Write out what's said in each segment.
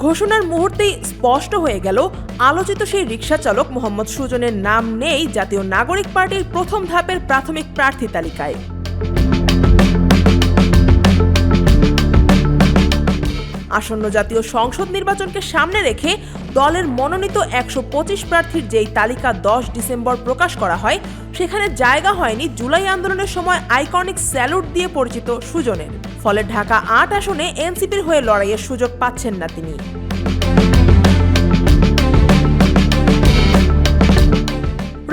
ঘোষণার মুহূর্তেই স্পষ্ট হয়ে গেল আলোচিত সেই রিকশা চালক মোহাম্মদ সুজনের নাম নেই জাতীয় নাগরিক পার্টির প্রথম ধাপের প্রাথমিক প্রার্থী তালিকায়। আসন্ন জাতীয় সংসদ নির্বাচনকে সামনে রেখে দলের মনোনীত ১২৫ প্রার্থীর যেই তালিকা ১০ ডিসেম্বর প্রকাশ করা হয়, সেখানে জায়গা হয়নি জুলাই আন্দোলনের সময় আইকনিক স্যালুট দিয়ে পরিচিত সুজনের। ফলে ঢাকা ৮ আসনে এনসিপির হয়ে লড়াইয়ের সুযোগ পাচ্ছেন না তিনি।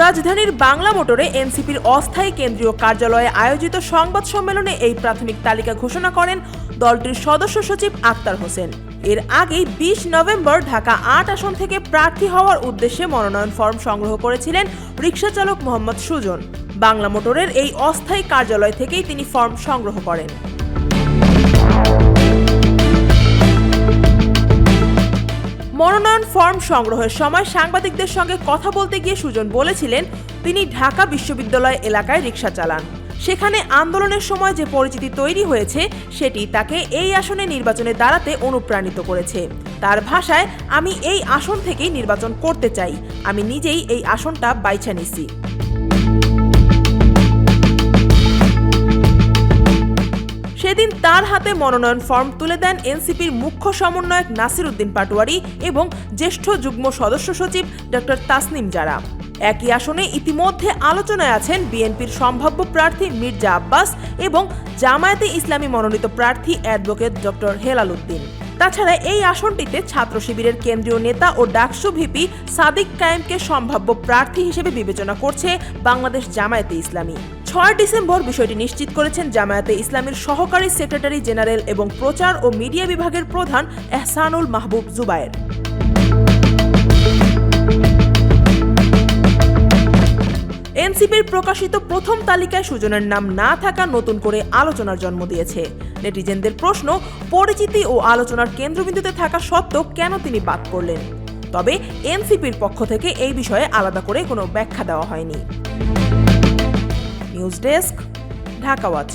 রাজধানীর বাংলা মোটরে এনসিপির অস্থায়ী কেন্দ্রীয় কার্যালয়ে আয়োজিত সংবাদ সম্মেলনে এই প্রাথমিক তালিকা ঘোষণা করেন দলটির সদস্য সচিব আক্তার হোসেন। এর আগেই ২০ নভেম্বর ঢাকা ৮ আসন থেকে প্রার্থী হওয়ার উদ্দেশ্যে মনোনয়ন ফর্ম সংগ্রহ করেছিলেন রিকশা চালক মোহাম্মদ সুজন। বাংলা মোটরের এই অস্থায়ী কার্যালয় থেকেই তিনি ফর্ম সংগ্রহ করেন। মনোনয়ন ফর্ম সংগ্রহের সময় সাংবাদিকদের সঙ্গে কথা বলতে গিয়ে সুজন বলেছিলেন, তিনি ঢাকা বিশ্ববিদ্যালয় এলাকায় রিকশা চালান। সেখানে আন্দোলনের সময় যে পরিচিতি তৈরি হয়েছে সেটি তাকে এই আসনে নির্বাচনে দাঁড়াতে অনুপ্রাণিত করেছে। তার ভাষায়, আমি এই আসন থেকেই নির্বাচন করতে চাই, আমি নিজেই এই আসনটা বাইছা নিছি। সেদিন তার হাতে মনোনয়ন ফর্ম তুলে দেন এনসিপির মুখ্য সমন্বয়ক নাসির উদ্দিন পাটোয়ারি এবং জ্যেষ্ঠ যুগ্ম সদস্য সচিব ডক্টর তাসনিম জারা। একই আসনে ইতিমধ্যে আলোচনায় আছেন বিএনপির সম্ভাব্য প্রার্থী মির্জা আব্বাস এবং জামায়াতে ইসলামী মনোনীত প্রার্থী অ্যাডভোকেট ডক্টর হেলাল উদ্দিন। তাছাড়া এই আসনটিতে ছাত্র শিবিরের কেন্দ্রীয় নেতা ও ডাকসু ভিপি সাদিক কায়েমকে সম্ভাব্য প্রার্থী হিসেবে বিবেচনা করছে বাংলাদেশ জামায়াতে ইসলামী। ৬ ডিসেম্বর বিষয়টি নিশ্চিত করেছেন জামায়াতে ইসলামীর সহকারী সেক্রেটারি জেনারেল এবং প্রচার ও মিডিয়া বিভাগের প্রধান এহসানুল মাহবুব জুবায়ের। এনসিপির প্রকাশিত প্রথম তালিকায় সুজনের নাম না থাকা নতুন করে আলোচনার জন্ম দিয়েছে। নেটিজেনদের প্রশ্ন, পরিচিতি ও আলোচনার কেন্দ্রবিন্দুতে থাকা সত্ত্বেও কেন তিনি বাদ পড়লেন? তবে এনসিপির পক্ষ থেকে এই বিষয়ে আলাদা করে কোনো ব্যাখ্যা দেওয়া হয়নি। News desk, Dhaka watch.